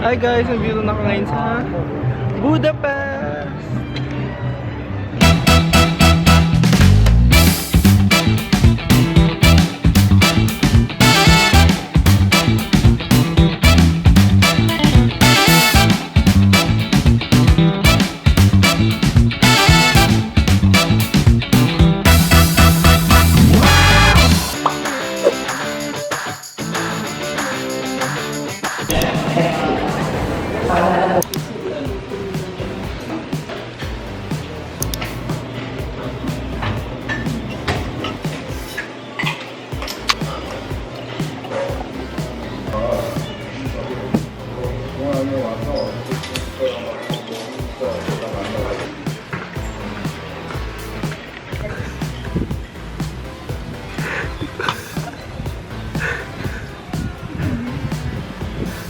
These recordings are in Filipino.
Hi guys, nandito na ako ngayon sa Budapest!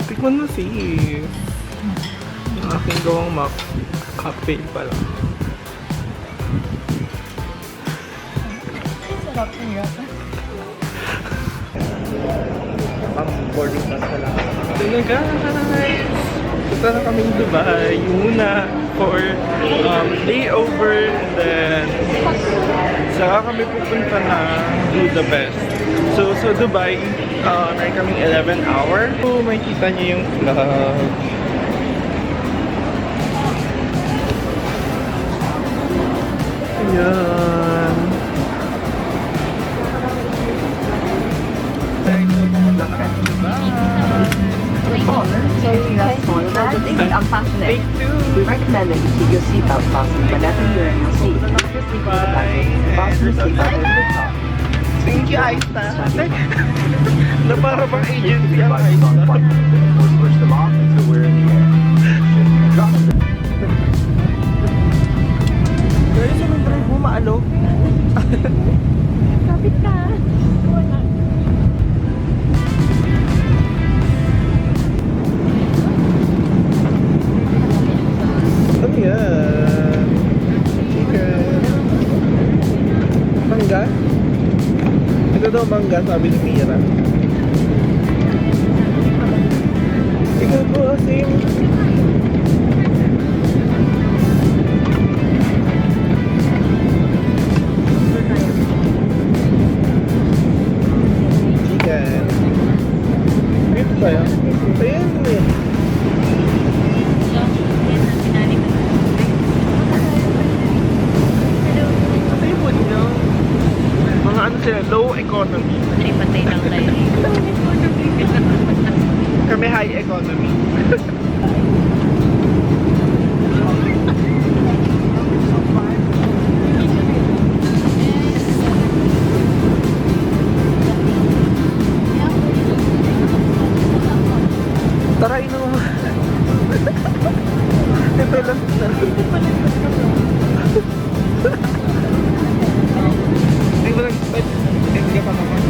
Tikman mo sis. Yung aking gawang cocktail pala. Sarap niya. Ang boarding pass pala. Ito na guys! Punta na kaming Dubai. Yung muna for layover and then saka kami pupunta na Budapest. So Dubai, meron kaming 11 hour. So may kita niyo yung vlog. Ayan. So you guys want that? This is unfastened. Take two. We recommend that you keep your seatbelt fastened whenever you're in your seat. Fasten your seatbelt over the top. Thank you, Aista. Na para bang agency ang Devices on Aista. flight. We'll switch them off until we're in the air. Drop them. Pero sa mga drive mo maalog. Kapit ka. Ano yan? Chicken. Mangga? Ito daw mangga, sabi ni Mira. Ikaw po, Asim. Chicken. Beef tayo. Ayan eh. Ito yung food nyo. Mga ano sila, low economy. Patay lang tayo. Kami high economy. Tara, inom mo. Ito lang. Ay, walang spike. Hindi ka pa naman.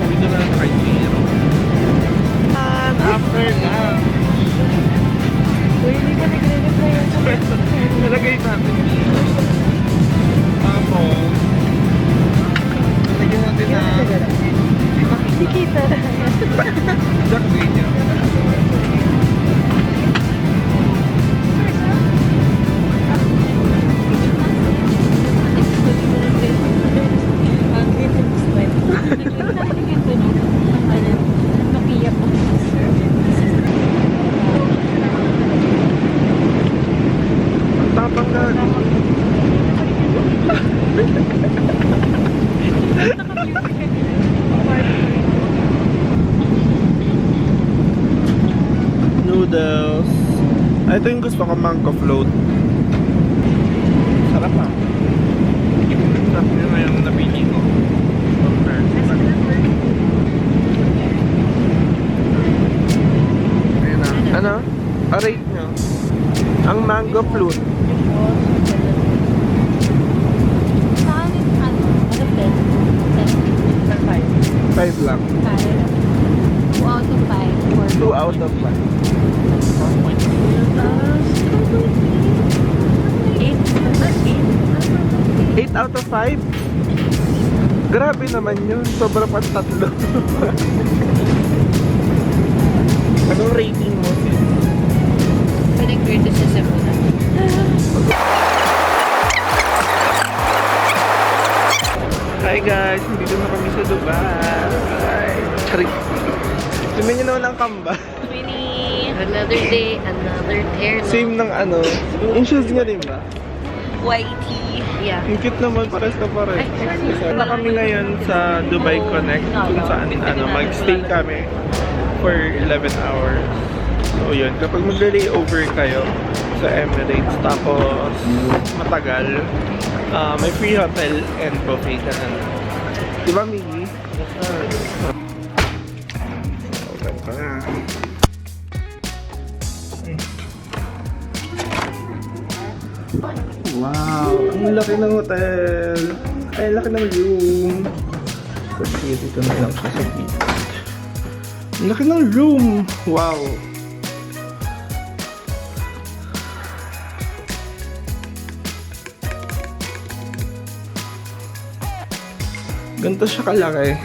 Dito na lang kahit zero. And after that, Uy, hindi ka nagre-reply yun. nalagay natin dito. Tapos, nalagyan natin na Si Kita. Jack Daniel. Tapang na. Noodles. Ito yung gusto ko, mango float. Sarap ah. Sarap yun yung napili ko. Ayun na. Ano? Rate nyo. Ang mango float. Saan yung ano? Ano best? 5 lang. 2 out of 5. 2 out of 5. 8 out of 5? Grabe naman yun. Sobra pa tatlo. Sorry. Tingnan nyo naman ang kamba. Winnie, another day, another tear. Same ng ano. Yung shoes niya din ba? Whitey. Yeah. Ang cute naman, pares na pares. Na kami ngayon sa Dubai Connect kung saan mag-stay kami for 11 hours. So yun, kapag mag-layover kayo sa Emirates tapos matagal, may free hotel and buffet ka na. Diba, Miggy? Okay pa na. Wow! Ang laki ng hotel! Ay, ang laki ng room! So, sige, dito na lang siya sa gate. Ang laki ng room! Wow! Ganito siya kalaki.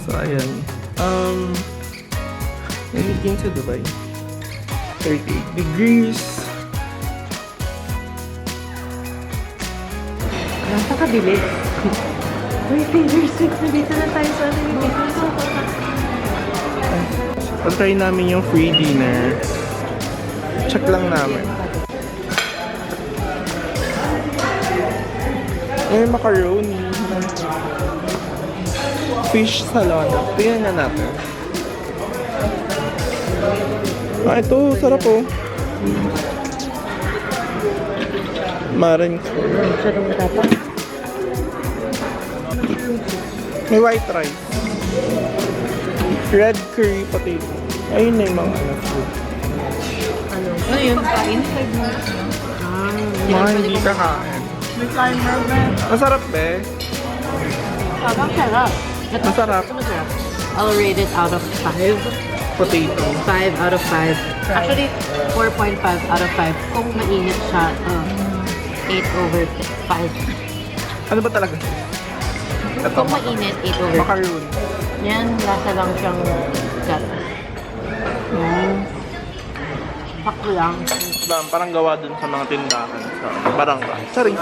So, ayan. Nagiging sa Dubai. 38 degrees. Napakabilis. Wait, Taylor Swift. Nandito na tayo sa Pag-try namin yung free dinner. Check lang namin. May macaroni. Fish salad. Tingnan nga natin. Ah, ito. Sarap oh. Marin ko. Sarap matapang. May white rice. Red curry potato. Ayun na yung mga food. Ano yun? Kain? Mga hindi kakain. May timer ba? Masarap be. Parang sarap. Masarap. I'll rate it out of 5. Potato. 5 out of 5. Actually, 4.5 out of 5. Kung mainit siya, 8 over 5. Ano ba talaga? Ito. Kung mainit, 8 over 5. Macaroon. Yan, lasa lang siyang gat. Pakto lang. Parang gawa dun sa mga tindahan sa barangay. Sorry.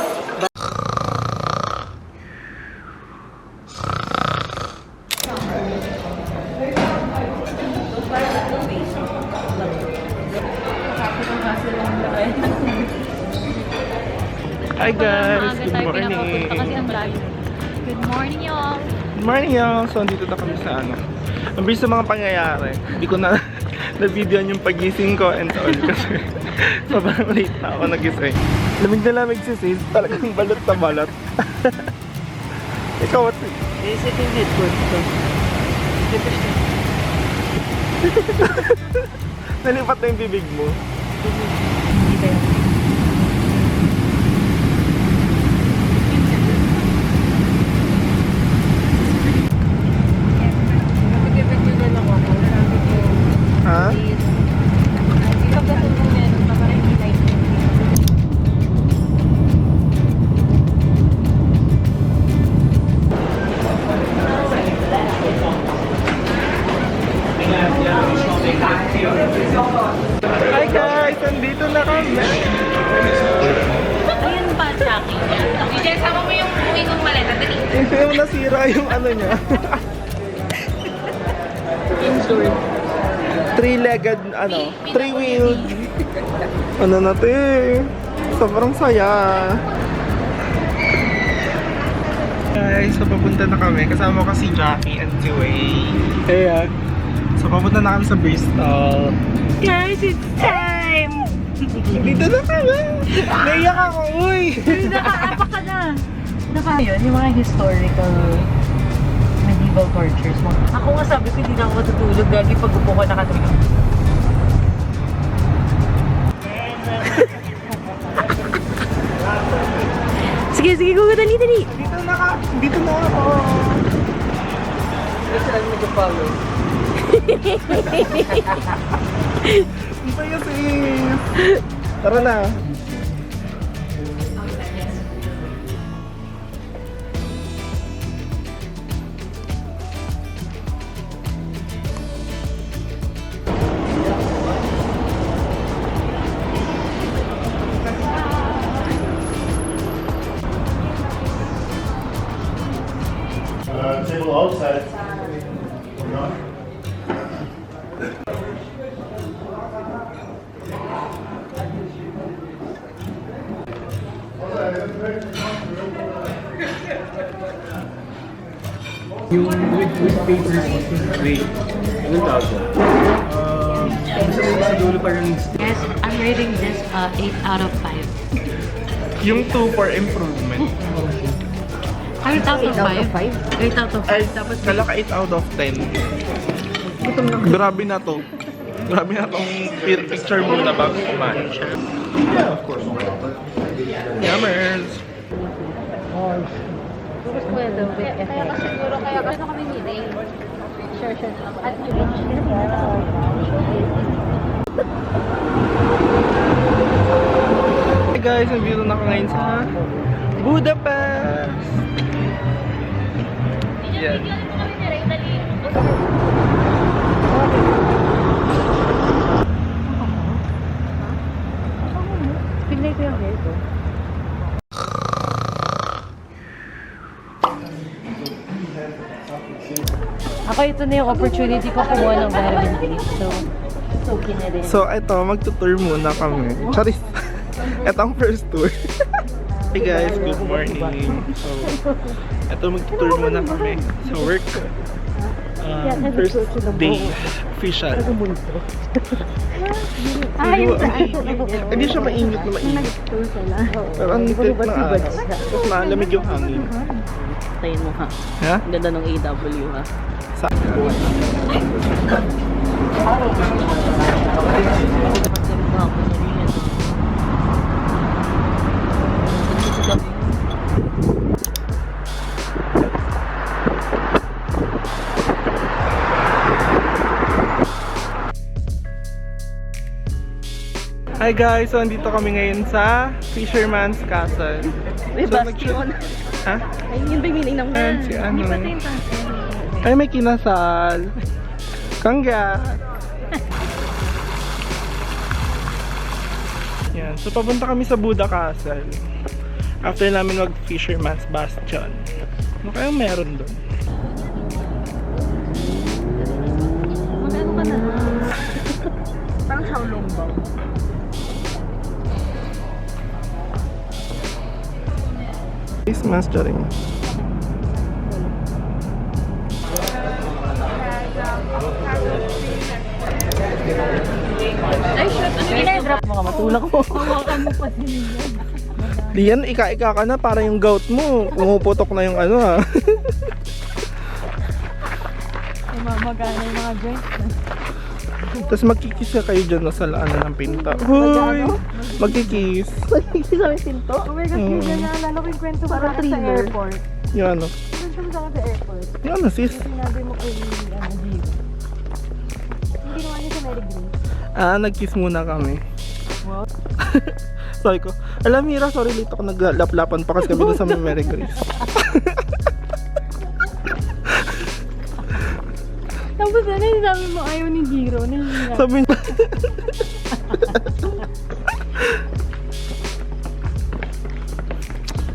Hi guys! Good morning! Good morning, y'all. Good morning y'all! So, andito na kami sa ano. Ang bilis sa mga pangyayari. Hindi ko na na-videoan yung pagising ko and all kasi sobrang late na ako nagising. Lamig na lamig si sis. Talagang balot na balot. Ikaw at Basic yung headboard ko. nalipat na yung bibig mo. Ha? Hi guys! Andito na kami! Ayun pa, Jackie. DJ, sama mo yung buhay kong maleta. Dali. Hindi mo nasira yung ano niya. Insured. Three-legged, ano, three-wheeled. Ano na to eh. Sobrang saya. Guys, so papunta na kami. Kasama ko si Jackie and si Wei. Kaya, so papunta na kami sa Bristol. Guys, it's time! Dito na kami! Naiyak ako, uy! Nakaapak ka na! Yun, yung mga historical medieval tortures mo. Ako nga sabi ko, hindi na ako matutulog lagi pag upo ko nakatulog. Sige, sige, go, dali, dali! Dito na ako! Kasi lang nag-follow. Ang saya sis! Tara na! Table also Yung with papers. Wait. Anong tawag ko? Sa dulo parang Yes, I'm rating this 8 out of 5. yung 2 for improvement. 8 out of 5? 8 out of 5. Ay, Dapat kala ka 8 out of 10. Grabe na to. Grabe na tong picture muna bago kumain. Yeah, of course. Yummers! Kaya ka siguro, kaya ka kami meeting. Sure. At Hey guys, nandito na ako ngayon sa Budapest! Yan. Pinlay ko yung hair ko. Ako, ito na yung opportunity ko kumuha ng vitamin D. So, okay na rin. So, ito, magtutour muna kami. Charis! Ito ang first tour. Hey guys, good morning. So, ito magtutour muna kami sa work. First day, official. Hindi siya mainit na mainit. Pero ang trip ng araw. Tapos malamig yung hangin. Tayin mo ha. Ha? Ang ganda ng AW ha. Sa Hi guys, so andito kami ngayon sa Fisherman's Castle. May So, bastion. Ha? Ay, yun ba yung meaning ng Ayan si ano. Ay, may kinasal. Kangga. Yan. So, papunta kami sa Buda Castle. After namin mag-Fisherman's Bastion. Ano kayang meron doon? Magano ka na? Parang Shaolong ba? Christmas ring. Ay, shit. Ano ginadrop mo ka? Matulak mo. Hawakan mo pa din yan. Diyan, ika-ika ka na para yung gout mo. Pumuputok na yung ano ha. Magana yung mga joints. Tapos magkikiss ka kayo dyan sa laanan ng pinta. Hoy! Magkikiss. Magkikisi sa may pinto? Oh my God, yun na naalala ko yung kwento ko Parang sa thriller. airport. Yung ano? Kwento mo sa akin sa airport. Yung ano sis? Sinabi mo kay Gio. Yung ginawa niya sa Mary Green. Ah, nag-kiss muna kami. Sabi ko, alam Mira, sorry late ako naglaplapan pa kasi kami doon sa Mary Grace. Tapos ano yung sabi mo ayaw ni Giro? Sabi niya,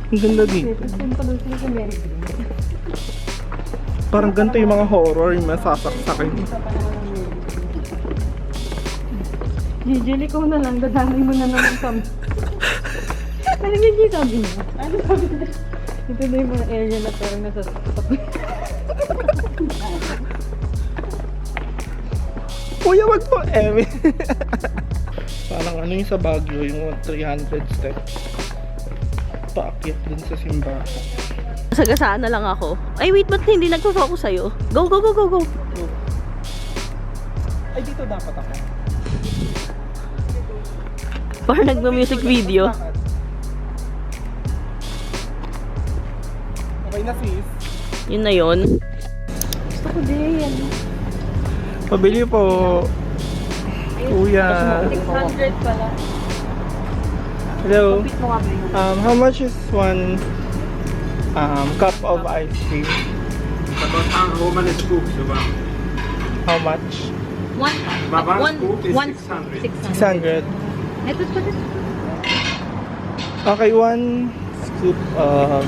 ang ganda dito. Tapos punta doon sila sa Mary Green. Parang ganito yung mga horror, yung masasaksakin. Gigi, ikaw na lang. Dadamay mo na naman kami. Ano Gigi sabi niya? Ano sabi niya? Ito na yung mga area na parang nasa Kuya, wag po, Emi. Parang ano yung sa Baguio, yung 300 steps. Paakyat dun sa simbahan. Sagasaan na lang ako. Ay, wait, ba't hindi nagpo-focus sa'yo? Go, go, go, go, go. Ay, dito dapat ako. Parang nagma-music video. Okay na sis. Yun na yun. Gusto ko din. Pabili po. Kuya. 600 pala. Hello. How much is one cup of ice cream? About how many scoops? How much? One Scoop is one 600. 600. Ito pa rin. Okay, one scoop of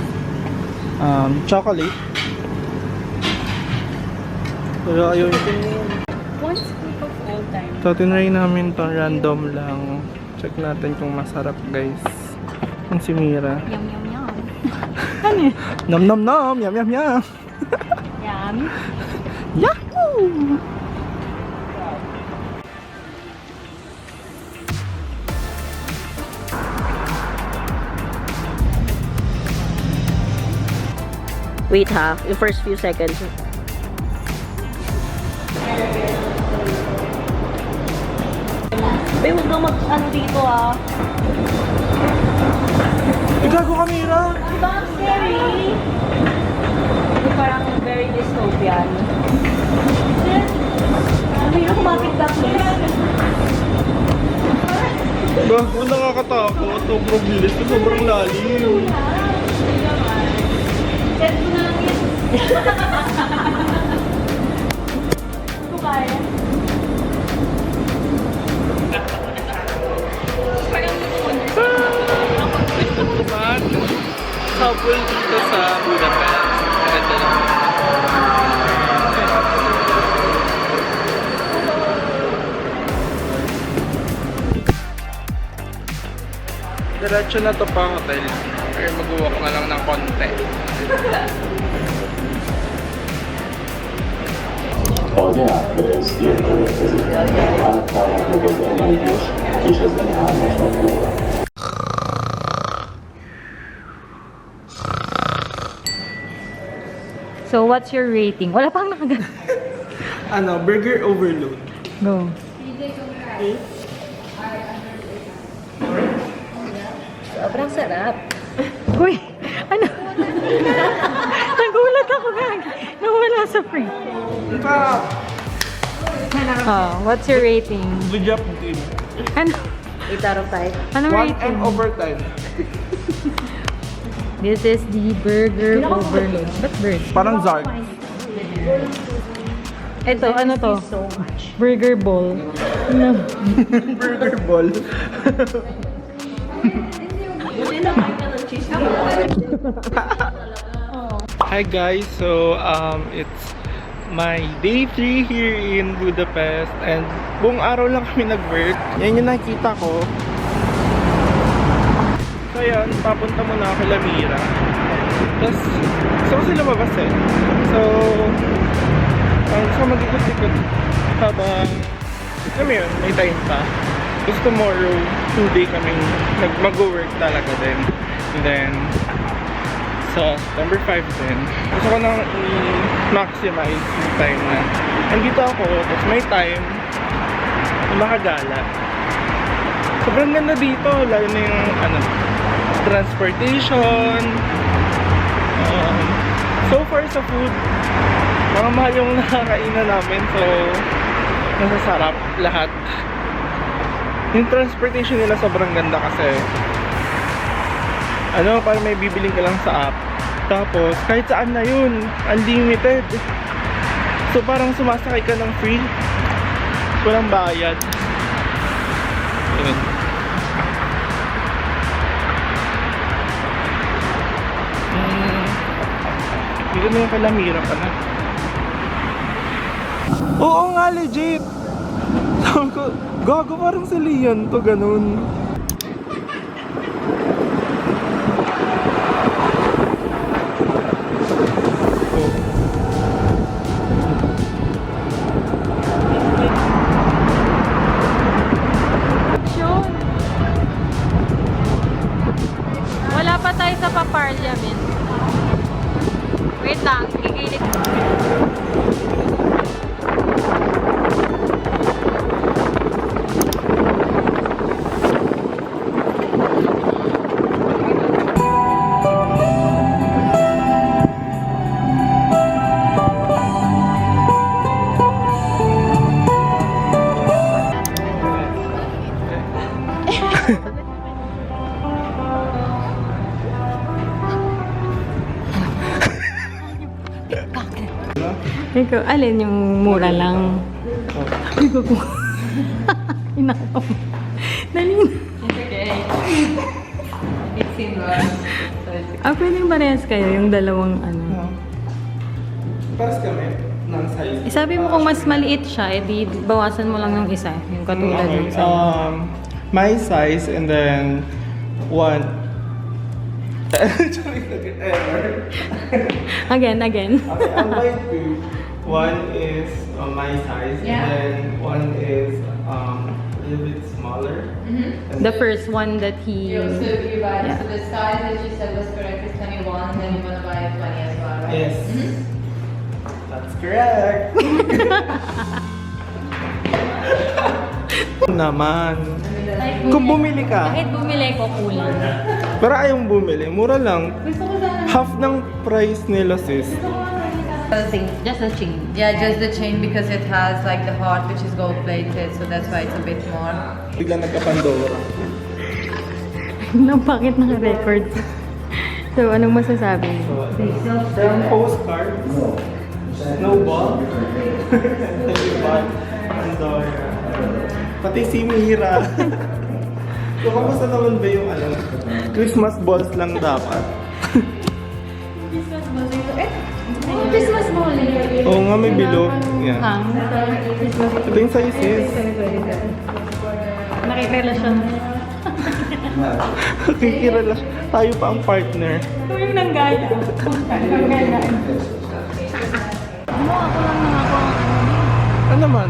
chocolate. Pero ayun. One scoop of all time. So, tinry namin to random lang. Check natin kung masarap, guys. Ang si Mira. Yum, yum, yum. Ano yun? Nom nom nom! Yum yum yum! Yummy. Yahoo! Wait ha, yung first few seconds. Babe, huwag na mag-ano dito ah. Gago ka, Mira! Diba ang scary? Yung parang very dystopian. Mayroon kumapit back please. Gago, nakakatakot. Sobrang bilis. Sobrang lalim. Set mo na lang yun. Ito kaya. Naman, couple dito sa Budapest. Ito lang. Diretso na to pa hotel. Or mag-walk na lang ng konti. Odeakres értelmezik. Áttávol az emlős, és az hármas napóra. So, what's your rating? Wala pang nakagano. Ano, burger overload. Go. Sobrang sarap. Uy! Ano? Nagulat ako gag. Nawala sa free. What's your rating? Good job, team. Ano? 8 out of 5. Anong 1 rating? M over 10. This is the burger overload. Ba't burger? Parang Zark. Ito, ano to? Burger bowl. No. Burger ball. Hi guys, so it's my day 3 here in Budapest and buong araw lang kami nag-work. Yan yung nakita ko. So yan, papunta muna ako kay Mira. Tapos, gusto ko sila mabas eh. So, gusto mag-ikot-ikot habang, alam mo yun, may time pa. Tapos tomorrow, 2 day kaming mag-work talaga din. And then, sa September 5 din, gusto ko nang i-maximize yung time na nandito ako, tapos may time na makagala. Sobrang ganda dito, lalo na yung ano, transportation. So far sa food, mga mahal yung nakakainan namin, so nasasarap lahat. Yung transportation nila sobrang ganda kasi ano, parang may bibiling ka lang sa app. Tapos, kahit saan na yun, unlimited. So, parang sumasakay ka ng free. Walang bayad. Yun. Dito na yung kalamira pa na. Oo nga, legit! Sabi ko, gago parang si Leon to, ganun. Wala pa tayo sa pa-parliament. Wait lang, gigilid. Ikaw, alin yung mura lang? Sabi ko kung... Inakaw. Dali na. Pwedeng parehas kayo, yung dalawang ano. Paras kami. ng size. Sabi mo kung mas maliit siya, edi bawasan mo lang ng isa. Yung katulad Okay, ng sa'yo. my size and then one. Again. Okay, ang white two, one is my size and then one is a little bit smaller. And The then- first one that he... So you buy Yeah. so the size that you said was correct is 21, then you want to buy 20 as well, right? Yes. That's correct. Naman. Kung bumili ka, Kahit bumili ko, kulang. pero ayaw mong bumili, mura lang. Gusto ko sana... Half ng price nila, sis. Just a chain. Yeah, just the chain because it has like the heart which is gold plated, so that's why it's a bit more. Bigla nagka-Pandora. Napakit ng records. So, anong masasabi mo? From postcards, snowball, Pandora, pati si Mira. So, kamusta naman ba yung Christmas balls lang dapat? Christmas ball. Oo nga, may bilog. Yan. Christmas Ito yung size, sis. Nakirelasyon. Kikirala. Tayo pa ang partner. Ito yung nanggaya. Ano naman?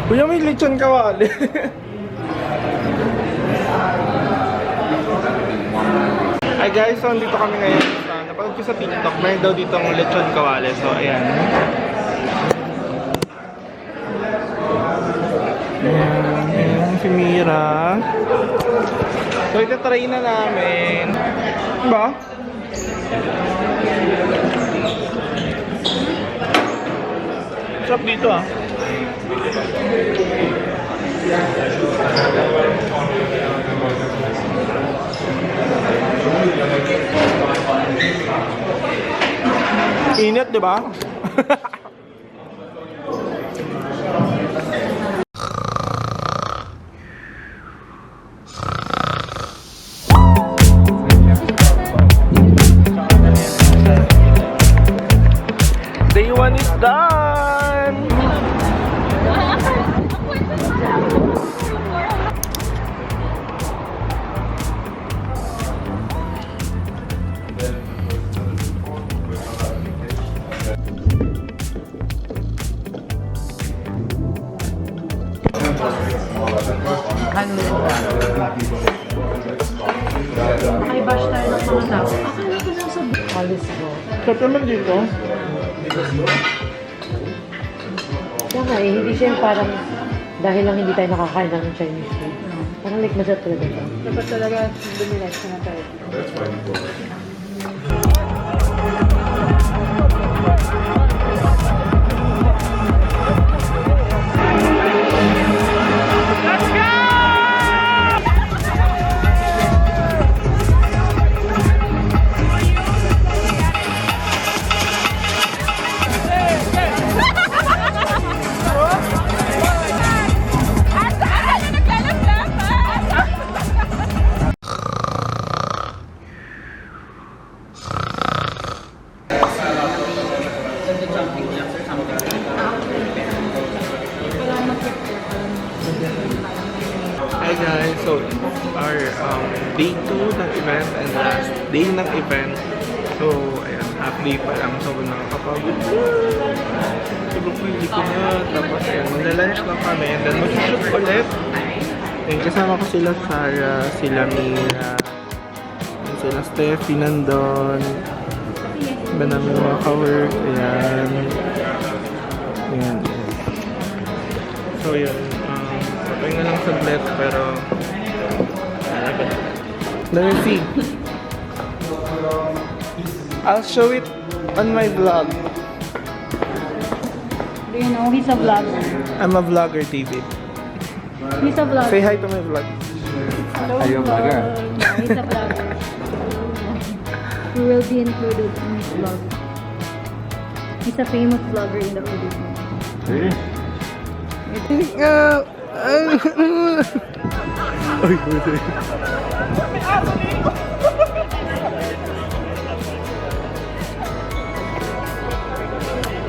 Kuya, may lechon kawali. Hi guys, so andito kami ngayon sa napanood ko sa TikTok. Meron daw dito ang lechon kawali. So ayan. Ayan si Mira. So itatry na namin. Ba? Sarap dito ah. Init, di ba? Day 1 is done! Makibash tayo ng mga tao. Sarap naman dito. Kaya nga hindi siya yung parang dahil lang hindi tayo nakakain ng Chinese food. Parang like masarap talaga siya. Dapat talaga dumilas na tayo. Hi guys, so our day 2 ng event and last day ng event. So ayan, half day pa lang, so nakakapagod. Siguro po hindi ko na, tapos ayan, magla-lunch lang kami and then mag-shoot ulit. And kasama ko sila Sarah, sila Mira, and sila Steffi nandun. Iba namin mga ka-work, ayan. Ayan. So yun, papahinga lang saglit pero let me see. I'll show it on my vlog. Do you know, he's a vlogger. I'm a vlogger, TV. He's a vlogger. Say hi to my vlog. Hello, Are you a vlogger? Yeah, he's a vlogger. We will be included in his vlog. He's a famous vlogger in the Philippines. Really?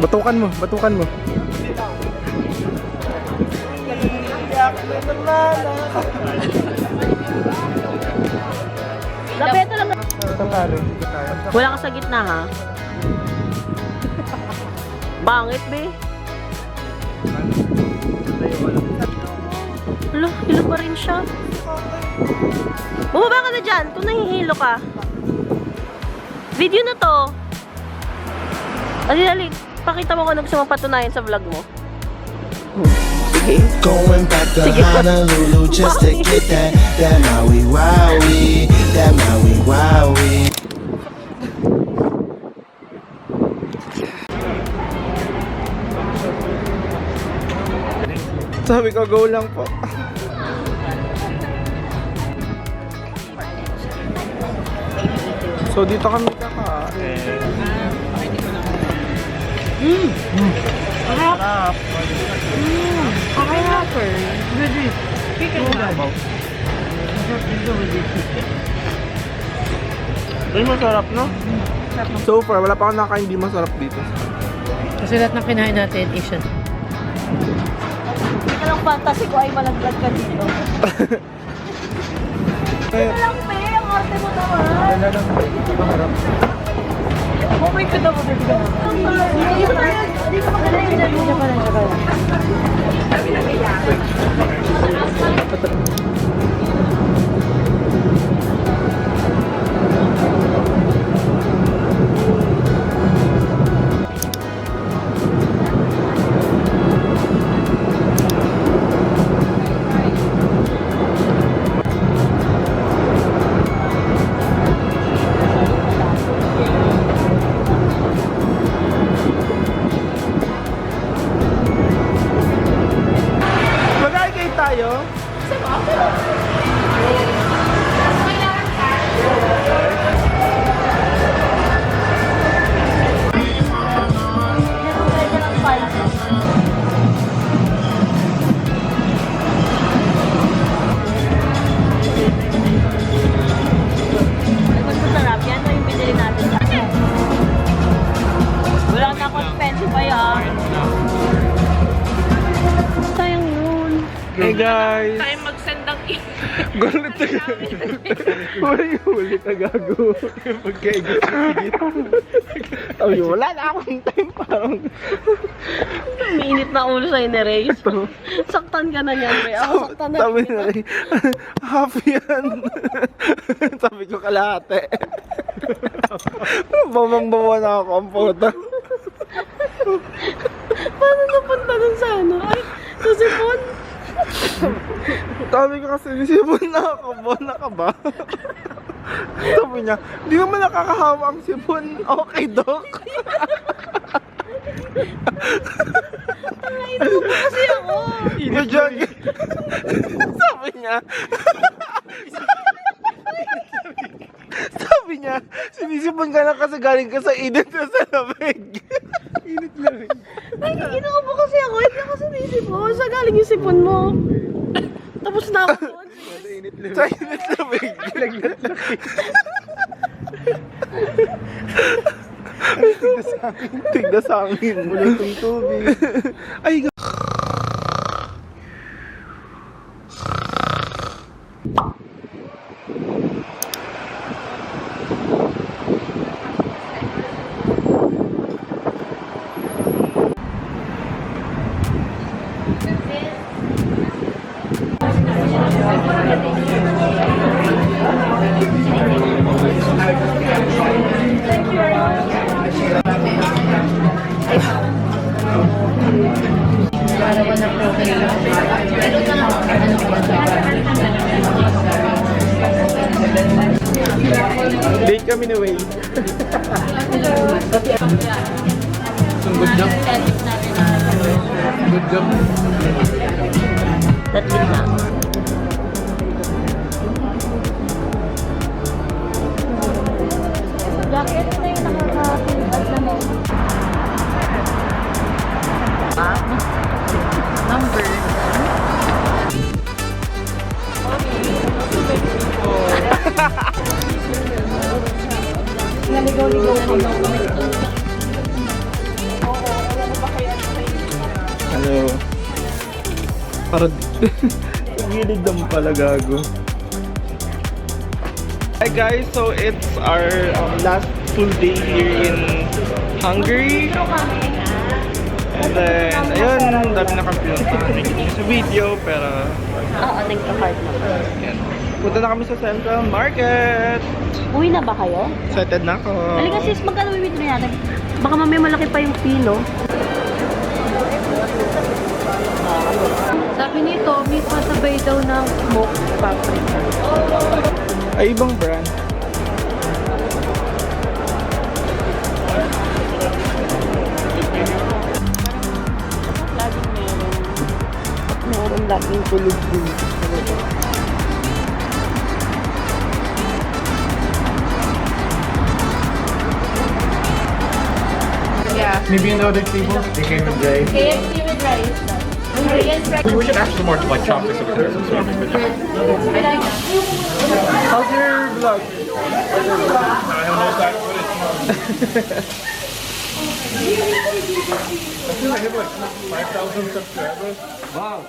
Batukan mo, batukan mo. Labi, ito lang. Wala ka sa gitna, ha? Bangit, be. Hala, hilo pa rin siya. Bumaba ka na dyan kung nahihilo ka. Video na to. Dali, pakita mo kung ano gusto mong patunayan sa vlog mo. Going back to Honolulu just to get that Maui Wowie, that Maui Wowie. Sabi ko, go lang po. So, dito kami kakain. Sarap. Ay, masarap, no? So far, wala pa akong nakain di masarap dito. Kasi lahat ng kinain natin, Asian. Hindi ka lang fantasy ko ay malaglag ka dito. Ito lang, pe. Ang arte mo naman. Oh my God, ako na dito. Hindi ko makalain. Mag-aigay tayo. Mas masarap yan o yung binili natin. Wala na akong expensive pa yan. Sayang yun. Hey guys! Tayo mag-send ng Gulit na huli ka gago. Pagkaigit-igit. Ay, wala na akong time parang. Mainit na ulo sa'yo ni Ray. Saktan ka na niyan, Ray. Ako saktan na. Sabi na rin, half yan. Sabi ko kalahati. Bawang-bawa na ako ang photo. Paano napunta dun sa ano? Ay, sa sipon. Sabi ko kasi, sipon na ako, bona ka ba? Sabi niya, di naman nakakahawa ang sipon. Okay, Dok. Ito mo kasi ako. Sabi niya, sabi niya, sinisipon ka na kasi galing ka sa init na sa lamig. Init lang. Ay, ginawa mo kasi ako. Hindi ako sinisipon. Sa galing yung sipon mo. Tapos na ako doon. Sa init lamig. Tigda sa akin. Mula itong tubig. Ay, date kami ni Wade. Good job. Good job. Tatlit na. Jacket na yung nakaka-pinag na mo. Number. Naligaw-ligaw ko. Para sa gilid lang pala gago. Hi guys, so it's our last full day here in Hungary. And then, ayun, dami na kami pinunta. Nakikita niyo sa video, pero Oo, nagka-card na. yan. Punta na kami sa Central Market. Uwi na ba kayo? Excited na ako. Halika sis, magkano withdraw natin? Baka mamaya malaki pa yung pino. Sabi nito, may pasabay daw ng smoked paprika. Ay, ibang brand. Meron laging tulog din. Yeah. Maybe in the other table, they came in gray. KFC with rice. We should ask some more like chopsticks over there. Some sort of How's your vlog? I feel like I have like 5,000 subscribers. Wow.